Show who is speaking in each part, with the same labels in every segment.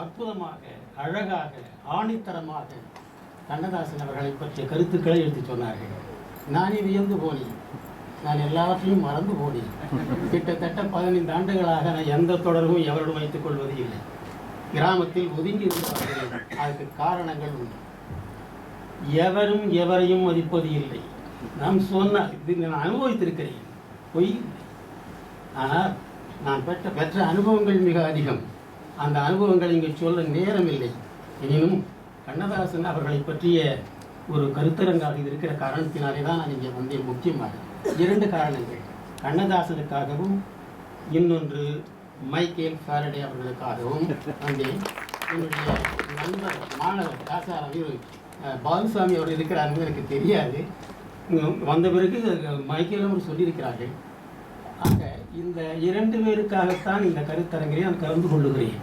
Speaker 1: அற்புதமாக, அழகாக, ஆணித்தரமாக கண்ணதாசன் அவர்களை பற்றிய கருத்துக்களை எடுத்து சொன்னார்கள். நானே வியந்து போனேன். நான் எல்லாவற்றையும் மறந்து போனேன். கிட்டத்தட்ட 15 ஆண்டுகளாக நான் எந்த தொடர்பும் எவரிடம் வைத்துக் கொள்வது இல்லை. கிராமத்தில் ஒதுங்கி இருப்பார்கள். அதுக்கு காரணங்கள் உண்டு. எவரும் எவரையும் மதிப்பது இல்லை. நாம் சொன்னால் இது நான் அனுபவித்திருக்கிறேன், பொய். ஆனால் நான் பெற்ற அனுபவங்கள் மிக அதிகம். அந்த அனுபவங்களை இங்கே சொல்ல நேரம் இல்லை. எனினும் கண்ணதாசன் அவர்களை பற்றிய ஒரு கருத்தரங்காக இது இருக்கிற காரணத்தினாலே தான் நான் இங்கே வந்தேன். முக்கியமாக 2 காரணங்கள். கண்ணதாசனுக்காகவும் இன்னொன்று மைக்கேல் ஃபாரடே அவர்களுக்காகவும் வந்தேன். என்னுடைய நண்பர் மாணவர் ராசாராம் பாலுசாமி அவர் இருக்கிறாருன்னு எனக்கு தெரியாது. வந்த பிறகு மைக்கேலும் அவர் சொல்லியிருக்கிறார்கள். ஆக இந்த 2 பேருக்காகத்தான் இந்த கருத்தரங்கிலே நான் கலந்து கொள்ளுகிறேன்.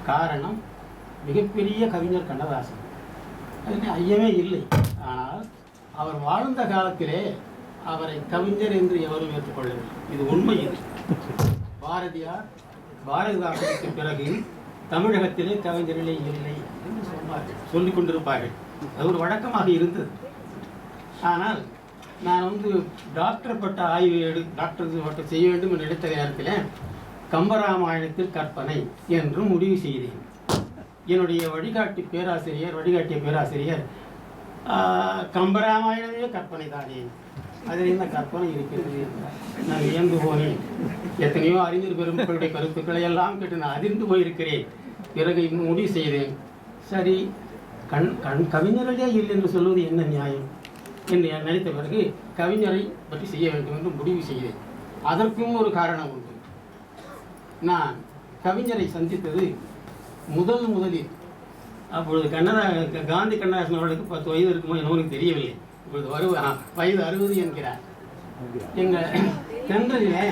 Speaker 1: காரணம், மிகப்பெரிய கவிஞர் கண்ணதாசன், அதில் ஐயமே இல்லை. ஆனால் அவர் வாழ்ந்த காலத்திலே அவரை கவிஞர் என்று எவரும் ஏற்றுக்கொள்ளவில்லை. இது உண்மை. இது பாரதியார் பாரதிதாசனுக்கு பிறகு தமிழகத்திலே கவிஞர்களே இல்லை என்று சொல்லிக் கொண்டிருப்பார்கள். அது ஒரு வழக்கமாக இருந்தது. ஆனால் நான் டாக்டர் பட்ட ஆய்வு டாக்டர் பட்டம் செய்ய வேண்டும் என்று நினைத்த நேரத்தில் கம்பராமாயணத்தில் கற்பனை என்று முடிவு செய்தேன். என்னுடைய வழிகாட்டிய பேராசிரியர் கம்பராமாயணமே கற்பனை தானே, அதில் என்ன கற்பனை இருக்கிறது என்றார். நான் வியந்து போனேன். எத்தனையோ அறிஞர் பெருமக்களுடைய கருத்துக்களை எல்லாம் கேட்டு நான் அதிர்ந்து போயிருக்கிறேன். பிறகு முடிவு செய்தேன், சரி கவிஞர்களே இல்லை என்று சொல்வது என்ன நியாயம் என்று நினைத்த பிறகு கவிஞரை பற்றி செய்ய வேண்டும் என்று முடிவு செய்தேன். அதற்கும் ஒரு காரணம் உண்டு. நான் கவிஞரை சந்தித்தது முதலில் அப்பொழுது காந்தி கண்ணதாசன் அவர்களுக்கு 10 வயது இருக்குமோ எனக்கு தெரியவில்லை. இப்பொழுது வயது 60 என்கிறார். எங்கள் தென்றலிலே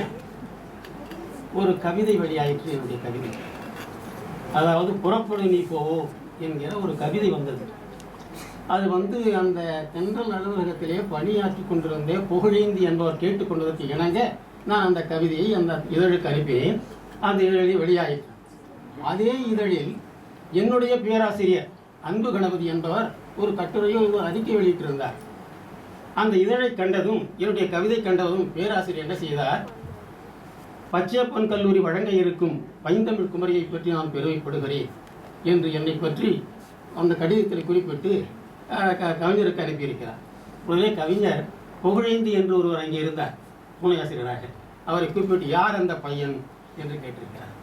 Speaker 1: ஒரு கவிதை வெளியாயிற்று. என்னுடைய கவிதை, அதாவது புறப்படு நீ போவோ என்கிற ஒரு கவிதை வந்தது. அது அந்த தென்றல் அலுவலகத்திலே பணியாற்றி கொண்டிருந்தே புகழேந்தி என்பவர் கேட்டுக்கொண்டதற்கு இணங்க நான் அந்த கவிதையை அந்த இதழுக்கு அனுப்பினேன். அந்த இதழில் வெளியாயிற்று. அதே இதழில் என்னுடைய பேராசிரியர் அன்பு கணபதி என்பவர் ஒரு கட்டுரையோ ஒரு அறிக்கை வெளியிட்டிருந்தார். அந்த இதழை கண்டதும், என்னுடைய கவிதை கண்டதும் பேராசிரியர் என்ன செய்தார், பச்சையப்பன் கல்லூரி வழங்க இருக்கும் பைந்தமிழ் குமரியை பற்றி நான் பெருமைப்படுகிறேன் என்று என்னை பற்றி அந்த கடிதத்தில் குறிப்பிட்டு கவிஞருக்கு அனுப்பியிருக்கிறார். உடனே கவிஞர் புகழேந்தி என்று ஒருவர் அங்கே இருந்தார், துணை ஆசிரியராக. அவரை குறிப்பிட்டு யார் அந்த பையன் என்று கேட்டிருக்கிறார்.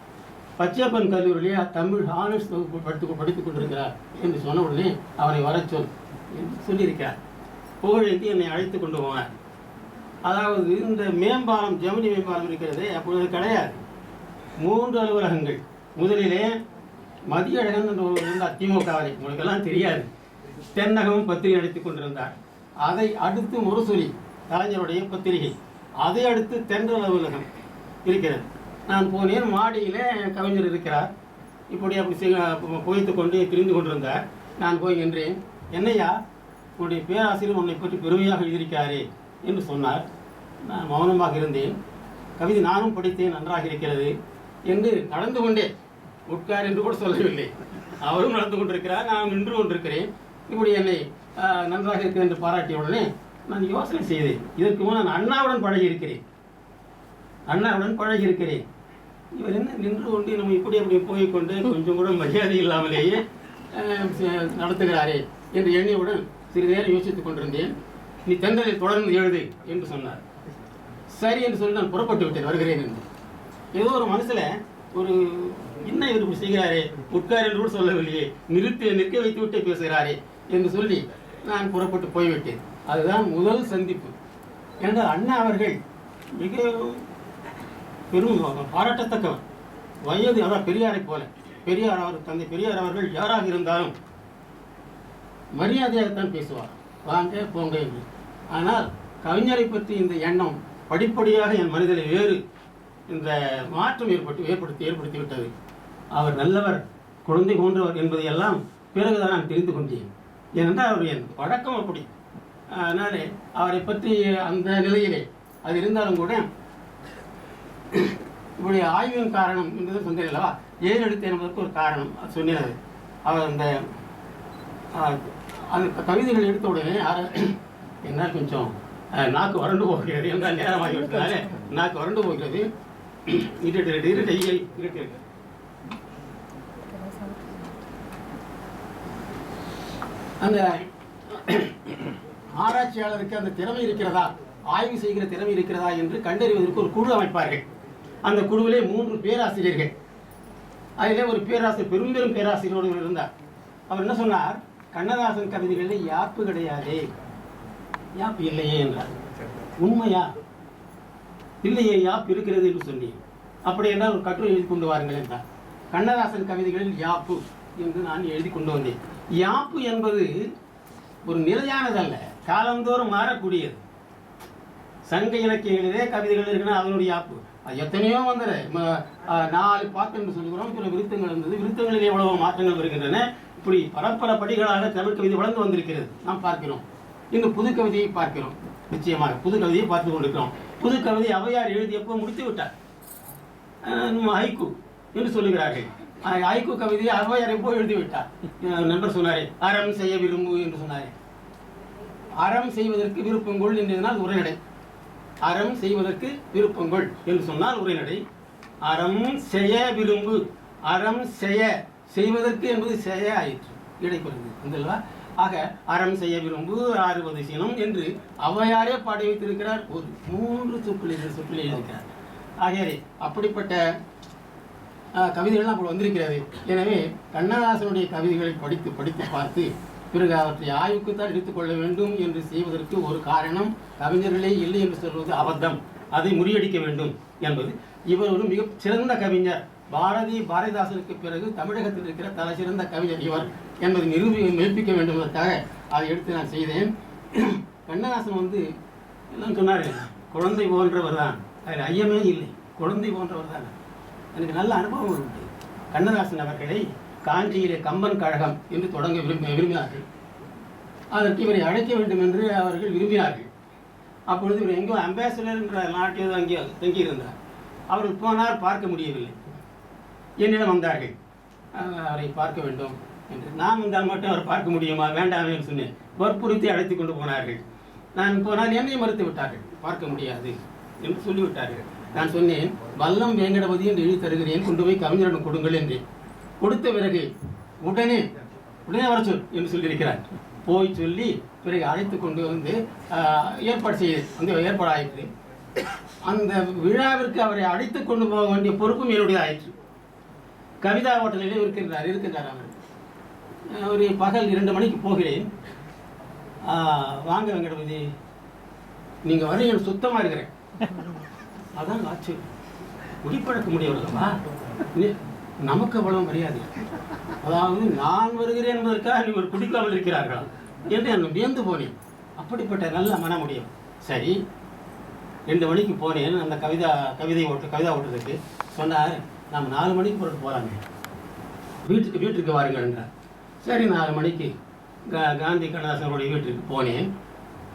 Speaker 1: பச்சையப்பன் கல்லூரியிலே தமிழ் ஆனர்ஸ் படித்துக் கொண்டிருக்கிறார் என்று சொன்ன உடனே அவரை வர சொல் என்று சொல்லியிருக்கிறார். புகழேந்தி என்னை அழைத்து கொண்டு போனார். அதாவது இந்த மேம்பாலம், ஜெமினி மேம்பாலம் இருக்கிறதே, அப்பொழுது கிடையாது. 3 அலுவலகங்கள். முதலிலே மதியழகன் என்று ஒருவர் இருந்தார், திமுகவை, உங்களுக்கெல்லாம் தெரியாது. தென்னகமும் பத்திரிகை நடத்திக் கொண்டிருந்தார். அதை அடுத்து முரசொலி, கலைஞருடைய பத்திரிகை. அதை அடுத்து தென்றல் அலுவலகம் இருக்கிறது. நான் போனேன். மாடியில் கவிஞர் இருக்கிறார். அப்படி புகைத்து கொண்டு திரிந்து கொண்டிருந்தார். நான் போய் நின்றேன். என்னையா, உன்னுடைய பேராசிரியர் உன்னை பற்றி பெருமையாக எழுதியிருக்காரே என்று சொன்னார். நான் மௌனமாக இருந்தேன். கவிதை நானும் படித்தேன், நன்றாக இருக்கிறது என்று நடந்து கொண்டே, உட்கார் என்று கூட சொல்லவில்லை. அவரும் நடந்து கொண்டிருக்கிறார், நான் நின்று கொண்டிருக்கிறேன். இப்படி என்னை நன்றாக இருக்கிறது என்று பாராட்டிய உடனே நான் யோசனை செய்தேன். இதற்கு முன் நான் அண்ணாவுடன் பழகியிருக்கிறேன். இவர் என்ன நின்று கொண்டு நம்ம அப்படி போய்கொண்டு கொஞ்சம் கூட மரியாதை இல்லாமலேயே நடத்துகிறாரே என்று எண்ணியவுடன் சிறிது நேரம் யோசித்துக் கொண்டிருந்தேன். நீ தென்றலில் தொடர்ந்து எழுது என்று சொன்னார். சரி என்று சொல்லி நான் புறப்பட்டு விட்டேன், வருகிறேன் என்று. ஏதோ ஒரு மனசில் ஒரு என்ன இவர் இப்படி செய்கிறாரே, உட்கார் என்று கூட சொல்லவில்லையே, நிற்க வைத்து விட்டே பேசுகிறாரே என்று சொல்லி நான் புறப்பட்டு போய்விட்டேன். அதுதான் முதல் சந்திப்பு. ஏனென்றால் அண்ணா அவர்கள் மிக பெரும் பாராட்டத்தக்கவர். வயது, அதாவது பெரியாரை போல. பெரியார், அவர் தந்தை பெரியார் அவர்கள் யாராக இருந்தாலும் மரியாதையாகத்தான் பேசுவார், வாங்க போங்க என்று. ஆனால் கவிஞரை பற்றி இந்த எண்ணம் படிப்படியாக என் மனதில் வேறு இந்த மாற்றம் ஏற்படுத்தி விட்டது. அவர் நல்லவர், குழந்தை போன்றவர் என்பதையெல்லாம் பிறகுதான் நான் தெரிந்து கொண்டேன். ஏனென்றால் அவர் என் வழக்கம் அப்படி. அதனாலே அவரை பற்றி அந்த நிலையிலே அது இருந்தாலும் கூட இப்படி ஆய்வின் காரணம் என்பது சொன்னேன் அல்லவா, ஏன் எடுத்தேன் என்பதற்கு ஒரு காரணம் சொன்னது. அவர் அந்த கவிதைகள் எடுத்த உடனே என்ன கொஞ்சம் நாக்கு வறண்டு போகிறது என்றால் நேரமாகி விட்டதாலே நாக்கு வறண்டு போகிறது. அந்த ஆராய்ச்சியாளருக்கு அந்த திறமை இருக்கிறதா, ஆய்வு செய்கிற திறமை இருக்கிறதா என்று கண்டறிவதற்கு ஒரு குழு அமைப்பார்கள். அந்த குழுவிலே 3 பேராசிரியர்கள். அதிலே ஒரு பேராசிரியர், பெரும் பேராசிரியர் இருந்தார். அவர் என்ன சொன்னார், கண்ணதாசன் கவிதைகளில் யாப்பு கிடையாதே, யாப்பு இல்லையே என்றார். உண்மையா? இல்லையே, யாப்பு இருக்கிறது என்று சொன்னேன். அப்படி என்றால் ஒரு கட்டுரை எழுதி கொண்டு வாருங்கள் என்றார். கண்ணதாசன் கவிதைகளில் யாப்பு என்று நான் எழுதி கொண்டு வந்தேன். யாப்பு என்பது ஒரு நிலையானதல்ல, காலந்தோறும் மாறக்கூடியது. சங்க இலக்கியங்களிலே கவிதைகள் இருக்குன்னா அதனுடைய யாப்பு அது எத்தனையோ வந்தது. 4 பாட்டு என்று சொல்லுகிறோம், சில விருத்தங்கள் இருந்தது, விருத்தங்களில் எவ்வளவோ மாற்றங்கள் வருகின்றன. இப்படி பல படிகளாக தமிழ் கவிதை வளர்ந்து வந்திருக்கிறது, நாம் பார்க்கிறோம். இன்னும் புது கவிதையை பார்க்கிறோம், நிச்சயமாக புது கவிதையை பார்த்து கொண்டிருக்கிறோம். புது கவிதை ஔவையார் எழுதி எப்போ முடித்து விட்டார், ஹைக்கூ என்று சொல்லுகிறார்கள். ஹைக்கூ கவிதையை ஔவையார் எப்போ எழுதிவிட்டார். நண்பர் சொன்னாரே, அறம் செய்ய விரும்பு என்று சொன்னாரே. அறம் செய்வதற்கு விருப்பங்கொள் என்றால் உரைநடை. அறம் செய்வதற்கு விருப்பங்கொள் என்று சொன்னால் உரைநடை. அறம் செய்ய விரும்பு, அறம் செய்வதற்கு என்பது செய்ய ஆயிற்று, இடைக்குறது அந்தல்வா. ஆக அறம் செய்ய விரும்பு, ஆறுவது சினம் என்று ஔவையாரே பாடி வைத்திருக்கிறார். ஒரு 3 சொற்களை எழுதியிருக்கிறார். ஆகையாரே அப்படிப்பட்ட கவிதைகள்லாம் அப்படி வந்திருக்கிறது. எனவே கண்ணதாசனுடைய கவிதைகளை படித்து பார்த்து பிறகு அவற்றை ஆய்வுக்குத்தான் எடுத்துக்கொள்ள வேண்டும் என்று செய்வதற்கு ஒரு காரணம், கவிஞர்களே இல்லை என்று சொல்வது அபத்தம், அதை முறியடிக்க வேண்டும் என்பது. இவர் ஒரு மிக சிறந்த கவிஞர். பாரதிதாசனுக்கு பிறகு தமிழகத்தில் இருக்கிற தலை சிறந்த கவிஞர் இவர் என்பதை மெய்ப்பிக்க வேண்டும் என்பதற்காக அதை எடுத்து நான் செய்தேன். கண்ணதாசன் எல்லாம் சொன்னார், குழந்தை போன்றவர் தான், அதில் ஐயமே இல்லை, குழந்தை போன்றவர் தான். எனக்கு நல்ல அனுபவம் உண்டு. கண்ணதாசன் அவர்களை காஞ்சியிலே கம்பன் கழகம் என்று தொடங்க விரும்பினார்கள். அதற்கு இவரை அழைக்க வேண்டும் என்று அவர்கள் விரும்பினார்கள். அப்பொழுது இவர் எங்கோ அம்பாசிடர் என்ற நாட்டில் அங்கே தங்கியிருந்தார். அவர்கள் போனார், பார்க்க முடியவில்லை. என்னிடம் வந்தார்கள், அவரை பார்க்க வேண்டும் என்று. நான் வந்தால் மட்டும் அவர் பார்க்க முடியுமா, வேண்டாமே என்று சொன்னேன். வற்புறுத்தி அழைத்து கொண்டு போனார்கள். நான் போனால் என்னை மறுத்து விட்டார்கள், பார்க்க முடியாது என்று சொல்லிவிட்டார்கள். நான் சொன்னேன், வல்லம் வேங்கடபதி என்று எழுதி தருகிறேன், கொண்டு போய் கவிஞரிடம் கொடுங்கள் என்றேன். கொடுத்த பிறகு உடனே வர சொல் என்று சொல்லியிருக்கிறார். போய் சொல்லி பிறகு அழைத்து கொண்டு ஏற்பாடு ஆயிற்று. அந்த விழாவிற்கு அவரை அழைத்து கொண்டு போக வேண்டிய பொறுப்பும் என்னுடைய ஆயிற்று. கவிதா ஹோட்டலிலே இருக்கிறார் அவர். ஒரு பகல் 2 மணிக்கு போகிறேன். வாங்க வெங்கடபதி, நீங்கள் வர எனக்கு சுத்தமாக இருக்கிறேன். அதான் ஆச்சு, குடிப்பழக்க முடியவில்லவா, நமக்கு அவ்வளவு மரியாதை, அதாவது நான் வருகிறேன் என்பதற்காக நீங்கள் குடிக்காமல் இருக்கிறார்களா என்று நான் வியந்து போனேன். அப்படிப்பட்ட நல்ல மனமுடியும். சரி, 2 மணிக்கு போனேன். அந்த கவிதா ஓட்டுறதுக்கு சொன்னார், நாம் 4 மணிக்கு போட்டு போகலாங்க, வீட்டுக்கு வாருங்கள் என்றார். சரி, 4 மணிக்கு காந்தி கண்ணதாசனுடைய வீட்டுக்கு போனேன்.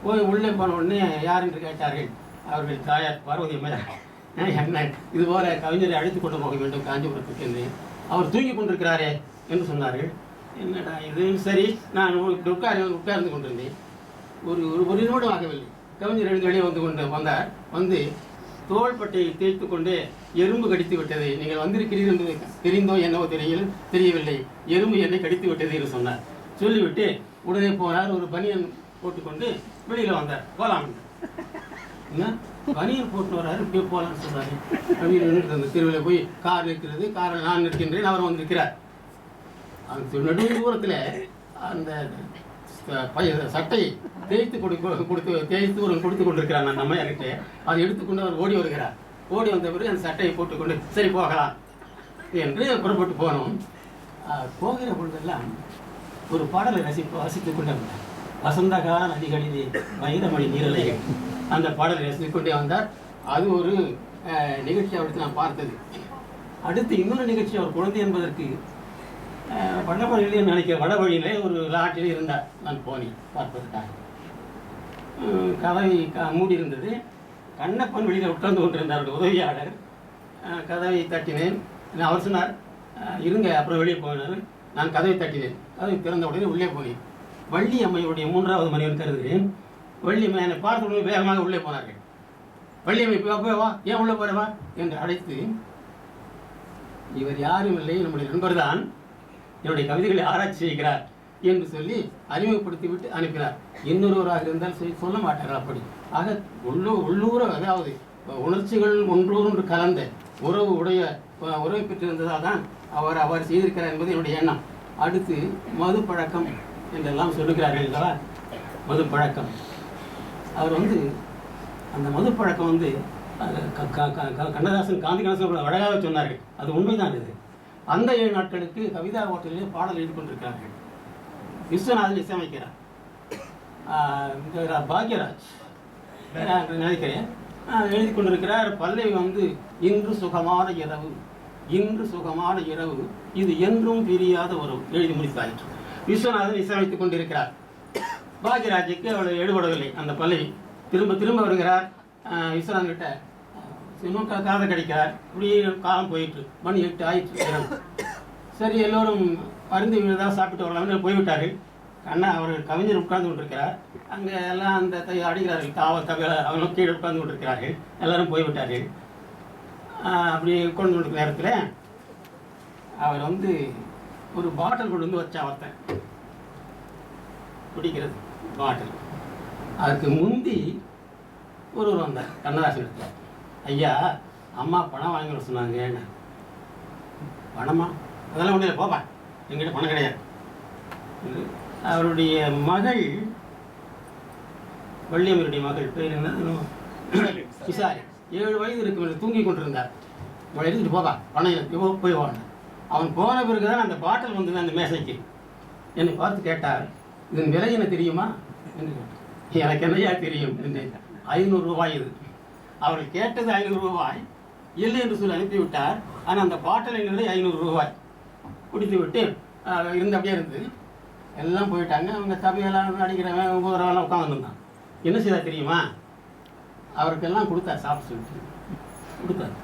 Speaker 1: போய் உள்ளே போன உடனே யார் என்று கேட்டார்கள். அவர்கள் தாயார் பார்வதி அம்மையார். என்ன இதுபோல கவிஞரை அழைத்து கொண்டு போக வேண்டும் காஞ்சிபுரத்துக்கு என்று. அவர் தூங்கி கொண்டிருக்கிறாரே என்று சொன்னார்கள். என்னடா இது, சரி நான் உட்கார்ந்து கொண்டிருந்தேன். ஒரு நிமிடம் ஆகவில்லை, கவிஞர் எழுந்து வெளியே வந்தார். தோள்பட்டை தேய்த்து கொண்டு, எறும்பு கடித்து விட்டது, நீங்கள் வந்திருக்கிறீர்கள் என்று தெரிந்தோ என்னவோ தெரியவில்லை, எறும்பு என்னை கடித்து விட்டது என்று சொன்னார். சொல்லிவிட்டு உடனே போனார். ஒரு பனியன் போட்டுக்கொண்டு வெளியில் வந்தார். போகலாம் என்ன பனியன் போட்டு வர்றாரு, இப்படியே போகலான்னு சொல்றாரு. கவிஞர் அந்த தெருவில் போய் கார் இருக்கிறது, காரில் நான் நிற்கின்றேன், அவர் வந்திருக்கிறார். அந்த நடு தூரத்தில் அந்த சட்டையை தேய்த்து கொடுத்து கொண்டிருக்கிறார். நான் நம்ம யார்கிட்ட அதை எடுத்துக்கொண்டு அவர் ஓடி வருகிறார். ஓடி வந்த பிறகு அந்த சட்டையை போட்டுக்கொண்டு சரி போகலாம் என்று புறப்பட்டு போனோம். போகிற பொழுதெல்லாம் ஒரு பாடலை வாசித்துக் கொண்டே வந்தார். வசந்தகால நதிகளிலே வைரமணி நீரலைகள், அந்த பாடலை ரசித்துக் கொண்டே வந்தார். அது ஒரு நிகழ்ச்சி அவருக்கு நான் பார்த்தது. அடுத்து இன்னொரு நிகழ்ச்சி, அவர் குழந்தை என்பதற்கு வடவழியிலே நினைக்கிற வடவழியிலே ஒரு லாட்டில் இருந்தார். நான் போனேன் பார்ப்பதற்காக. கதவை மூடி இருந்தது. கண்ணப்பன் வெளியில் உட்கார்ந்து கொண்டிருந்தார், உதவியாளர். கதவை தட்டினேன். அவர் சொன்னார் இருங்க, அப்புறம் வெளியே போனார். நான் கதவை தட்டினேன். கதவை திறந்த உடனே உள்ளே போனேன். வள்ளி அம்மையுடைய 3வது மனைவன் கருதுகிறேன். வள்ளி அம்மை என்னை பார்த்த உடனே வேகமாக உள்ளே போனார்கள். வள்ளி அம்மை போய் வா, ஏன் உள்ளே போறவா என்று அழைத்து, இவர் யாரும் இல்லை, நம்முடைய நண்பர் தான், என்னுடைய கவிதைகளை ஆராய்ச்சி செய்கிறார் என்று சொல்லி அறிமுகப்படுத்தி விட்டு அனுப்பினார். இன்னொருவராக இருந்தால் சொல்ல மாட்டார்கள் அப்படி. ஆக உள்ளூர, அதாவது உணர்ச்சிகள் ஒன்றோடு கலந்த உறவை பெற்றிருந்ததால் தான் அவர் செய்திருக்கிறார் என்பது என்னுடைய எண்ணம். அடுத்து மது பழக்கம் என்றெல்லாம் சொல்லுகிறார்கள் இல்லவா? மது பழக்கம், அவர் அந்த மது பழக்கம் கண்ணதாசன் காந்திகணேசன் அழகாக சொன்னார்கள். அது உண்மைதான். இது அந்த 7 நாட்களுக்கு கவிதா ஹோட்டலிலே பாடல் எழுதி கொண்டிருக்கிறார்கள். விஸ்வநாதன் இசையமைக்கிறார். பாக்யராஜ் நினைக்கிறேன் எழுதி கொண்டிருக்கிறார். பல்லவி இன்று சுகமான இரவு, இன்று சுகமான இரவு, இது என்றும் பிரியாத உறவு எழுதி முடித்தாயிற்று. விஸ்வநாதன் இசையமைத்துக் கொண்டிருக்கிறார். பாக்யராஜுக்கு அவளை எடுபடவில்லை அந்த பல்லவி. திரும்ப திரும்ப வருகிறார். விஸ்வநாதன் கிட்ட இன்னும் காதை கடிக்கிறார். இப்படி காலம் போயிட்டு மணி 8 ஆயிற்று. சரி, எல்லோரும் அருந்து விழுதாக சாப்பிட்டு வரலாம்னு போய்விட்டார்கள். அவர்கள் கவிஞர் உட்கார்ந்து கொண்டிருக்கிறார். அங்கே எல்லாம் அந்த அடிக்கிறார்கள், அவங்களும் கீழே உட்கார்ந்து கொண்டிருக்கிறார்கள். எல்லாரும் போய்விட்டார்கள். அப்படி உட்கார்ந்து கொண்டிருக்கிற நேரத்தில் அவர் ஒரு பாட்டில் கொண்டு வச்சா ஒருத்தன் குடிக்கிறது பாட்டில். அதுக்கு முந்தி ஒருவர் வந்தார் கண்ணதாசன் இடத்துல. ஐயா, அம்மா பணம் வாங்கி வர சொன்னாங்க. பணமா? அதெல்லாம் ஒன்றும் இல்லை, போப்பா, எங்கிட்ட பணம் கிடையாது. அவருடைய மகள், வள்ளியம்மனுடைய மகள் பேர் என்ன, விசாரி, 7 வயது இருக்கும், தூங்கி கொண்டிருந்தார். அவளை எடுத்துட்டு போப்பா, பணம் இல்லை, போய் வாங்க. அவன் போன பிறகுதான் அந்த பாட்டில் வந்தது அந்த மேசைக்கு. என்னை பார்த்து கேட்டார், இதன் விலை என்ன தெரியுமா என்று கேட்டார். எனக்கு என்னையா தெரியும் என்றேன். 500 ரூபாய் இது. அவர்கள் கேட்டது 500 ரூபாய் இல்லை என்று சொல்லி அனுப்பிவிட்டார். ஆனால் அந்த பாட்டில் என்கிறது 500 ரூபாய் குடித்து விட்டு அப்படியே இருந்து எல்லாம் போயிட்டாங்க. அவங்க சபையெல்லாம் அடிக்கிறவன் ஒவ்வொருவரெல்லாம் உட்காந்துருந்தான். என்ன செய்தார் தெரியுமா? அவருக்கெல்லாம் கொடுத்தார், சாப்பிட்டு சொல்லிட்டு கொடுத்தார்.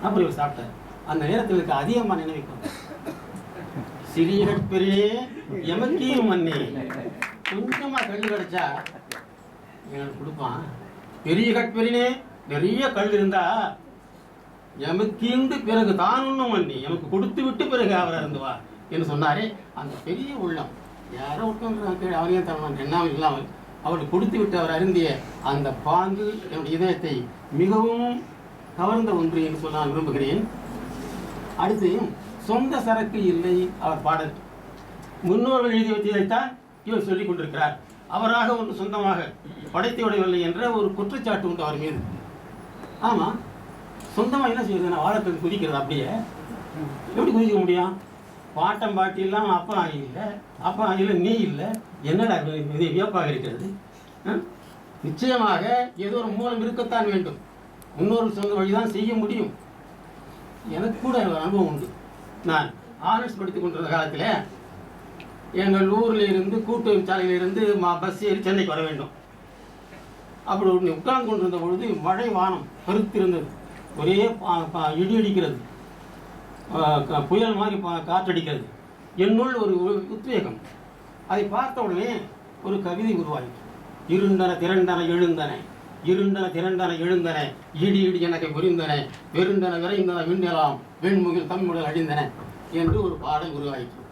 Speaker 1: அப்படி இவர் சாப்பிட்டார். அந்த நேரத்தில் இருக்க அதிகமாக நினைவிக்கும், சிறிய பெரிய எமக்கியும் மண்ணே, கொஞ்சமாக கல் கிடைச்சா எனக்கு கொடுப்பான். பெரிய கட்பெரினே, நிறைய கல் இருந்தா எமக்கீண்டு பிறகு தான் ஒன்றும் மண்ணி எமக்கு கொடுத்து விட்டு பிறகு அவர் இருந்துவா என்று சொன்னாரே. அந்த பெரிய உள்ளம், யாரோ ஒருத்தவங்க அவரையும் தரணும் எண்ணாமல் இல்லாமல் அவருக்கு கொடுத்து விட்டு அவர் அருந்திய அந்த பாங்கு என்னுடைய இதயத்தை மிகவும் கவர்ந்த ஒன்று என்று சொல்ல நான் விரும்புகிறேன். அடுத்து, சொந்த சரக்கு இல்லை அவர் பாடல். முன்னோர்கள் எழுதி வைத்ததைத்தான் இவர் சொல்லிக் கொண்டிருக்கிறார். அவராக ஒன்று சொந்தமாக படைத்து விடவில்லை என்ற ஒரு குற்றச்சாட்டு உண்டு அவர் மீது. ஆமாம், சொந்தமாக என்ன செய்யுது? வாழப்பெண் குதிக்கிறது. அப்படியே எப்படி குதிக்க முடியும்? பாட்டம் பாட்டிலாம் அப்பா இல்லை, அப்பா இல்லை, நீ இல்லை, என்னடா இது வியப்பாக இருக்கிறது. நிச்சயமாக ஏதோ ஒரு மூலம் இருக்கத்தான் வேண்டும். முன்னோர்கள் சொந்த வழிதான் செய்ய முடியும். எனக்கு கூட ஒரு அனுபவம் உண்டு. நான் ஆனர்ஸ் படித்துக் கொண்டிருந்த காலத்தில் எங்கள் ஊரில் இருந்து கூட்டு சாலையிலிருந்து பஸ் ஏறி சென்னைக்கு வர வேண்டும். அப்படி உட்கார்ந்து கொண்டிருந்த பொழுது மழை வானம் கருத்திருந்தது. ஒரே இடி அடிக்கிறது, புயல் மாதிரி காற்றடிக்கிறது. என்னுள் ஒரு உத்வேகம். அதை பார்த்த உடனே ஒரு கவிதை உருவாகி, இருண்டன திரண்டன எழுந்தன, இருண்டன திரண்டன எழுந்தன, இடி இடி எனக்கு புரிந்தன, வெறுண்டன விரைந்தன விண்ணெல்லாம் வெண்முகில் தமிழ்முடல் அழிந்தன என்று ஒரு பாடல் உருவாயிற்று.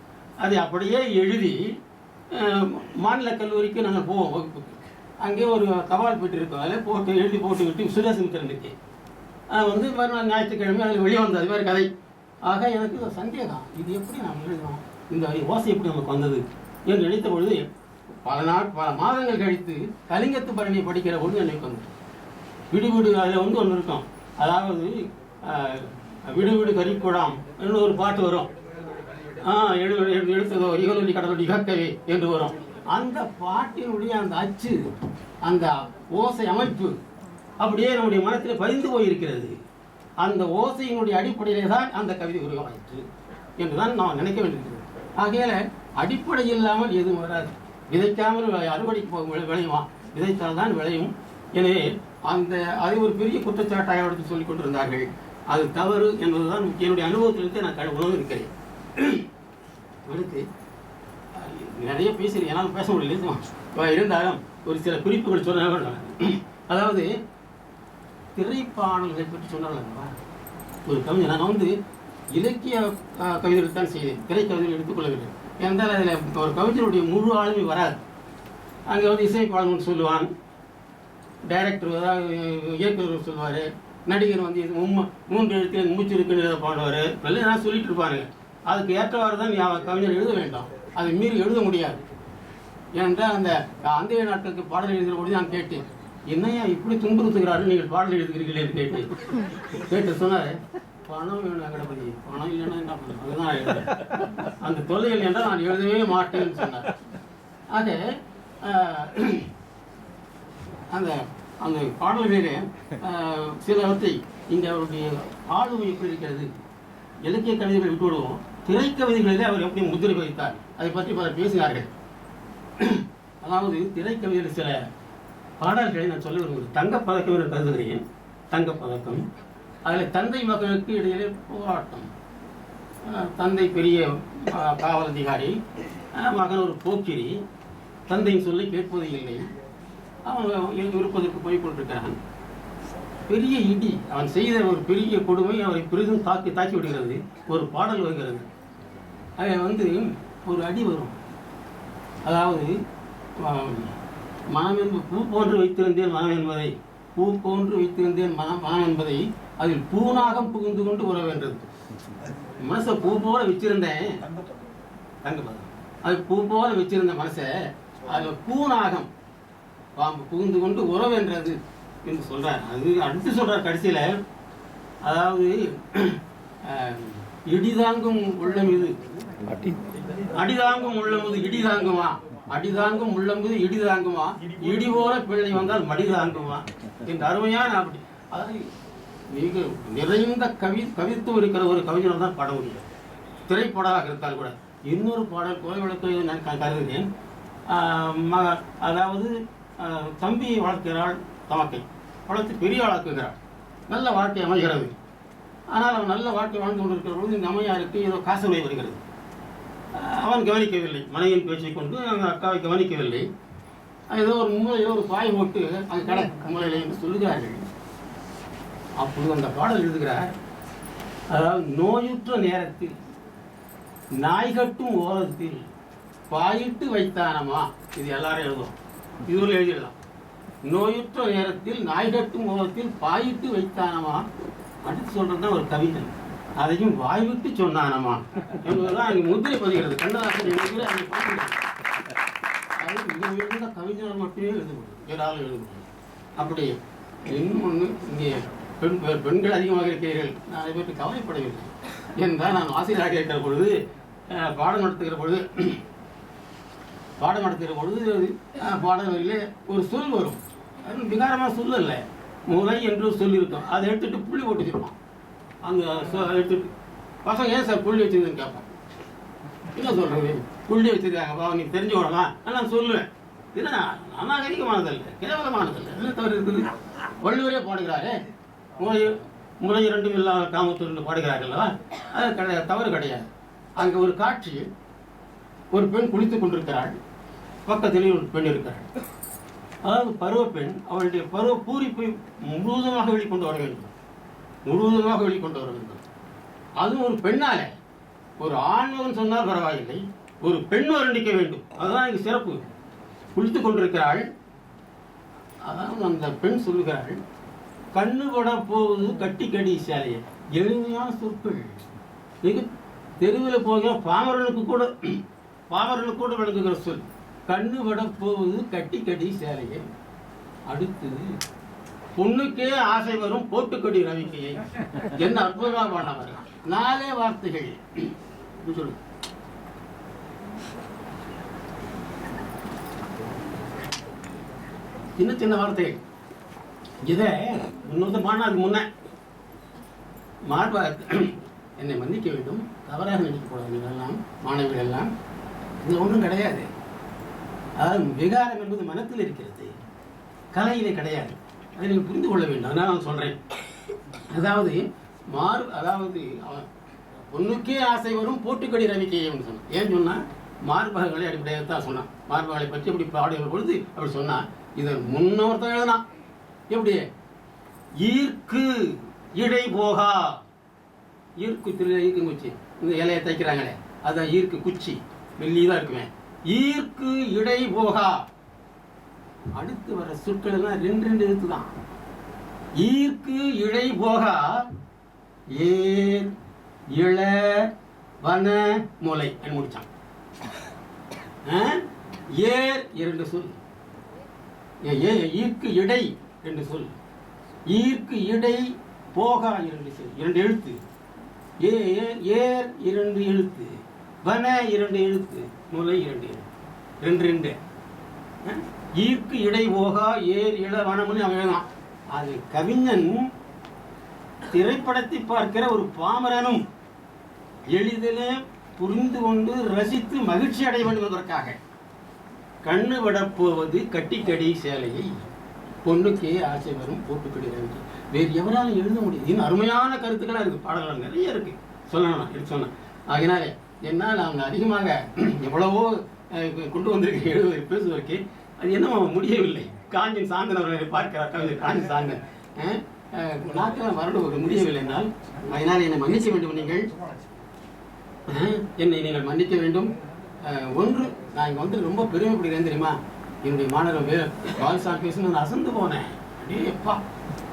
Speaker 1: அதை அப்படியே எழுதி மாநில கல்லூரிக்கு நாங்கள் போவோம் வகுப்புக்கு. அங்கே ஒரு தபால் பெட்டி இருக்கோம், அதில் போட்டு எழுதி போட்டு விட்டு சுரேசமித்திரனுக்கு மறுநாள் ஞாயிற்றுக்கிழமை அதில் வெளிவந்தது. அது மாதிரி கதை. ஆக எனக்கு ஒரு சந்தேகம், இது எப்படி நாம் எழுதணும், இந்த ஓசை எப்படி நமக்கு வந்தது என்று நினைத்த பொழுது பல மாதங்கள் கழித்து கலிங்கத்து பரணியை படிக்கிற பொழுது எனக்கு வந்து விடுவிடு அதில் ஒன்று இருக்கும். அதாவது விடுவிடு கரிக்குழாம் என்று ஒரு பாட்டு வரும். எழுத்ததோ இகலொலி கடலொலி இகக்கவே என்று வரும். அந்த பாட்டினுடைய அந்த அச்சு, அந்த ஓசை அமைப்பு அப்படியே நம்முடைய மனத்தில் பதிந்து போயிருக்கிறது. அந்த ஓசையினுடைய அடிப்படையிலே தான் அந்த கவிதை உருவாயிற்று என்றுதான் நாம் நினைக்க வேண்டியிருக்கிறது. ஆகையால அடிப்படை இல்லாமல் எதுவும் வராது. விதைக்காமல் அறுவடைக்கு விளையுமா? விதைத்தால் தான் விளையும். எனவே அதை ஒரு பெரிய குற்றச்சாட்டாக எடுத்து சொல்லிக் கொண்டிருந்தார்கள். அது தவறு என்பதுதான் என்னுடைய அனுபவத்திலிருந்து நான் உணர்ந்து இருக்கிறேன். அடுத்து நிறைய பேசுகிறேன், என்னால் பேச முடியல. இருந்தாலும் ஒரு சில குறிப்புகள் சொன்ன, அதாவது திரைப்பாடல்களை பற்றி சொன்னாங்க. ஒரு கவிஞர் நான் இலக்கிய கவிதைகள் தான் செய்தேன், திரைக்கவிதைகள் எடுத்துக்கொள்ளவில்லை. ஏனென்றால் அதில் ஒரு கவிஞருடைய முழு ஆளுமை வராது. அங்கே இசைப்பாடல் சொல்லுவான், டைரக்டர் அதாவது இயக்குநர் சொல்லுவார், நடிகர் இது 3 எழுத்தில் மூச்சு இருக்குன்னு பாடுவார். எல்லாம் நான் சொல்லிட்டு இருப்பாருங்க. அதுக்கு ஏற்றவாறு தான் கவிஞர் எழுத வேண்டாம், அதை மீறி எழுத முடியாது. ஏனென்றால் அந்த நாட்களுக்கு பாடல் எழுதுகிற பொழுது நான் கேட்டேன், என்னையா இப்படி துன்புறுத்துகிறாரு, நீங்கள் பாடல் எழுதுகிறீர்களே கேட்டு சொன்னார், பணம் வேணும் கணபதி, பணம் இல்லைன்னா என்ன பண்ணுறது, அதுதான் எழுதுறேன், அந்த தொல்லைகள் என்றால் நான் எழுதவே மாட்டேன்னு சொன்னார். ஆக அந்த அந்த பாடல்களிலே சிலவற்றை இங்கே அவருடைய ஆளுமை எப்படி இருக்கிறது. இலக்கிய கவிதைகளை விட்டு விடுவோம், திரைக்கவிதைகளிலே அவர் எப்படி முத்திரை பதித்தார் அதை பற்றி பலர் பேசினார்கள். அதாவது திரைக்கவிதையில் சில பாடல்களை நான் சொல்ல விரும்புகிறேன். தங்கப்பதக்கம் என்று கருதுகிறேன். தங்கப்பதக்கம் அதில் தந்தை மகனுக்கு இடையிலே போராட்டம். தந்தை பெரிய காவல் அதிகாரி, மகன் ஒரு போக்கிரி, தந்தையின் சொல்லி கேட்பது இல்லை, அவன் இருப்பதற்கு போய் கொண்டிருக்கிறான். பெரிய இடி, அவன் செய்த ஒரு பெரிய கொடுமை அவரை பெரிதும் தாக்கி விடுகிறது. ஒரு பாடல் வருகிறது, அதில் ஒரு அடி வரும். அதாவது மனம் என்பது பூ போன்று வைத்திருந்தேன் மனம் என்பதை, பூ போன்று வைத்திருந்தேன் மனம் என்பதை அதில் பூனாகம் புகுந்து கொண்டு உற வேண்டது. மனசை பூ போல வச்சிருந்தேன், தங்கப்பதம், அது பூ போல வச்சிருந்த மனசை அதில் பூனாகம் பாம்பு புகுந்து கொண்டு உறவென்றது என்று சொல்றார். அது அடுத்து சொல்றார் கடைசியில, அதாவது இடிதாங்கும் உள்ளம் இது, அடிதாங்கும் உள்ளம் இது இடிதாங்குமா, அடிதாங்கும் உள்ளம் இது இடிதாங்குமா, இடி போல பிள்ளை வந்தால் மடிதாங்குமா என்று அருமையான அப்படி, அதாவது மிக நிறைந்த கவித்துவம் இருக்கிற ஒரு கவிஞர் தான் பாட முடியும், திரைப்படாக இருந்தால் கூட. இன்னொரு பாடல் கோவை வழக்கு நான் கருதுகிறேன். அதாவது தம்பியை வளர்க்கிறாள் தமக்கை, வளர்த்து பெரிய ஆளாக்குகிறாள், நல்ல வாழ்க்கை அமைகிறது. ஆனால் அவன் நல்ல வாழ்க்கை வாழ்ந்து கொண்டிருக்கிற பொழுது இந்த அம்மையாருக்கு ஏதோ காசநோய் வருகிறது. அவன் கவனிக்கவில்லை, மனைவியின் பேச்சை கொண்டு அந்த அக்காவை கவனிக்கவில்லை. ஏதோ ஒரு மூலையில் ஒரு பாய் போட்டு அது கடை மூலையில் என்று சொல்லுகிறார்கள். அப்பொழுது அந்த பாடல் எழுதுகிறார், அதாவது நோயுற்ற நேரத்தில் நாய்கட்டும் ஓரத்தில் பாயிட்டு வைத்தானமா, இது எல்லாரும் எழுதுவோம், இதுவரை எழுதிடலாம். நோயுற்ற நேரத்தில் நாய்கட்டும் ஓரத்தில் பாயிட்டு வைத்தானமா, அடுத்து சொல்றதுதான் ஒரு கவிஞன், அதையும் வாய்விட்டு சொன்னானமா என்பதுதான் அங்கே முத்திரை பதிகிறது. கண்ணதாசன் முத்திரை அங்கே பார்க்கிறது. அது மிக உயர்ந்த கவிஞர்கள் மட்டுமே எழுத முடியும், வேறாலும் எழுத முடியும். அப்படி இன்னொன்று, இங்கே பெண்கள் அதிகமாக இருக்கிறீர்கள், நான் அதை பற்றி கவலைப்படவில்லை. என்றால் நான் ஆசிரியராக இருக்கிற பொழுது பாடம் நடத்துகிற பொழுது பாடல்களிலே ஒரு சொல் வரும், அது விகாரமாக சொல் இல்லை, முறை என்று சொல்லி இருக்கும். அதை எடுத்துட்டு புள்ளி போட்டு வச்சிருப்பான். அந்த எடுத்துட்டு பசங்க ஏன் சார் புள்ளி வச்சிருக்குன்னு கேட்பான். என்ன சொல்றது, புள்ளி வச்சிருக்காங்கப்பா நீ தெரிஞ்சு விடலாம் நான் சொல்லுவேன். இது அநாகரிகமானதல்ல, கேவலமானதல்ல, என்ன தவறு இருக்குது. வள்ளுவரே பாடுகிறாரே, முறை 2 இல்லாத காமத்தூர் பாடுகிறார்கள்வா, அது தவறு கிடையாது. அங்கே ஒரு காட்சி, ஒரு பெண் குளித்துக் கொண்டிருக்கிறாள், பக்கத்திலே ஒரு பெண் இருக்கிறாள். அதாவது பருவ பெண், அவளுடைய பருவ பூரிப்பை முழுவதுமாக வெளிக்கொண்டு வர வேண்டும், அதுவும் ஒரு பெண்ணால. ஒரு ஆண்மகன் சொன்னால் பரவாயில்லை, ஒரு பெண் வர்ணிக்க வேண்டும், அதுதான் இங்கு சிறப்பு. குளித்துக் கொண்டிருக்கிறாள், அதாவது அந்த பெண் சொல்லுகிறாள், கண்ணுபட போவது கட்டி கடி சாலையை. எளிமையான சொற்கள், மிக தெருவில் போகிற பாமரனுக்கு கூட விளங்குகிற சொல். கண்ணுபட போவது கட்டி கடி சேலையை. அடுத்தது, பொண்ணுக்கே ஆசை வரும் போட்டுக்கொடி ரவிக்கையை. என்ன அற்புதமாக பாடினவர், 4 வார்த்தைகள் சொல்லு. சின்ன சின்ன வார்த்தைகள். இதை இன்னொருத்தர் பாடினதுக்கு முன்ன மார்பா என்னை மன்னிக்க வேண்டும், தவறாக நினைக்கக்கூடாது. நீங்கள் எல்லாம் மாணவிகள் எல்லாம் இது ஒன்றும் கிடையாது. அதாவது விகாரம் என்பது மனத்தில் இருக்கிறது, கலையிலே கிடையாது. அதை நீங்கள் புரிந்து கொள்ள வேண்டும். அதனால் நான் சொல்கிறேன். அதாவது அதாவது அவன் பொண்ணுக்கே ஆசை வரும் போட்டுக்கடி ரவிக்கையம்னு சொன்னான். ஏன்னு சொன்னால் மார்பகங்களை அடிப்படையாக தான் சொன்னான். மார்பகங்களை பற்றி அப்படி பாடுகிற பொழுது அப்படி சொன்னான். இதை முன்னொருத்தன் எழுதினான். எப்படி? ஈர்க்கு இடை போகா. ஈர்க்கு ஈர்க்கு குச்சி, இந்த இலையை தைக்கிறாங்களே, அதுதான் ஈர்க்கு குச்சி, மெல்லிதான் இருக்குவேன். ஈர்க்கு இடை போகா. அடுத்து வர சொற்கள் எல்லாம் ரெண்டு எழுத்து தான். ஈர்க்கு இடை போகா ஏர் இள வன மூலை என்று முடிச்சான். ஏர் 2 சொல், ஈர்க்கு இடை 2 சொல், ஈர்க்கு இடை போகா 2 சொல், 2 எழுத்து. ஏர் 2 எழுத்து, வன 2 எழுத்து, மூலை 2 எழுத்து, 2 ஈர்க்கு இடை போகா ஏர் இள வனமுன்னு அவன் எழுதான். அது கவிஞன் திரைப்படத்தை பார்க்கிற ஒரு பாமரனும் எளிதிலே புரிந்து கொண்டு ரசித்து மகிழ்ச்சி அடைய வேண்டும் என்பதற்காக கண்ணு விடப்போவது கட்டிக்கடி சேலையை பொண்ணுக்கே ஆசை வரும் போட்டுக்கடி ரவிக்கை. வேறு எவராலும் எழுத முடியாது. இன்னும் அருமையான கருத்துக்களாக இருக்குது, பாடல்கள் நிறைய இருக்குது, சொல்லணும் எடுத்து சொன்னேன். ஆகினாலே என்னால் அவங்க அதிகமாக எவ்வளவோ கொண்டு வந்திருக்க எழுதுவதற்கு பேசுவதற்கு அது என்ன முடியவில்லை. காஞ்சின் சாந்தன் அவர்களை பார்க்கிறார், கவிஞர் காஞ்சி சாந்தன் நாட்கள் வரணும் ஒரு முடியவில்லை என்றால், அதனால் என்னை மன்னிக்க வேண்டும். நீங்கள் மன்னிக்க வேண்டும். ஒன்று, நான் இங்கே வந்து ரொம்ப பெருமைப்படுகிறேன் தெரியுமா? என்னுடைய மாணவர் பால்சான் பேசணும், நான் அசந்து போனேன். அப்படியே எப்பா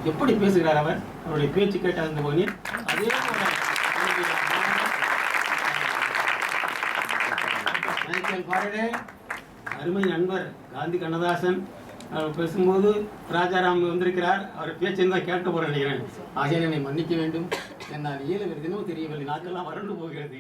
Speaker 1: எப்படி பேசுகிறார் அவர், அவருடைய பேச்சு கேட்டு அசந்து போனேன். அதே பாருங்க, அருமை நண்பர் காந்தி கண்ணதாசன் அவர் பேசும்போது ராஜாராம் வந்திருக்கிறார். அவர் பேச்சை தான் கேட்க போறேன் நினைக்கிறேன். ஆகிய என்னை மன்னிக்க வேண்டும். என்னால் இயலவில்லை, தினமும் தெரியவில்லை, நாட்கள்லாம் வறண்டு போகிறது.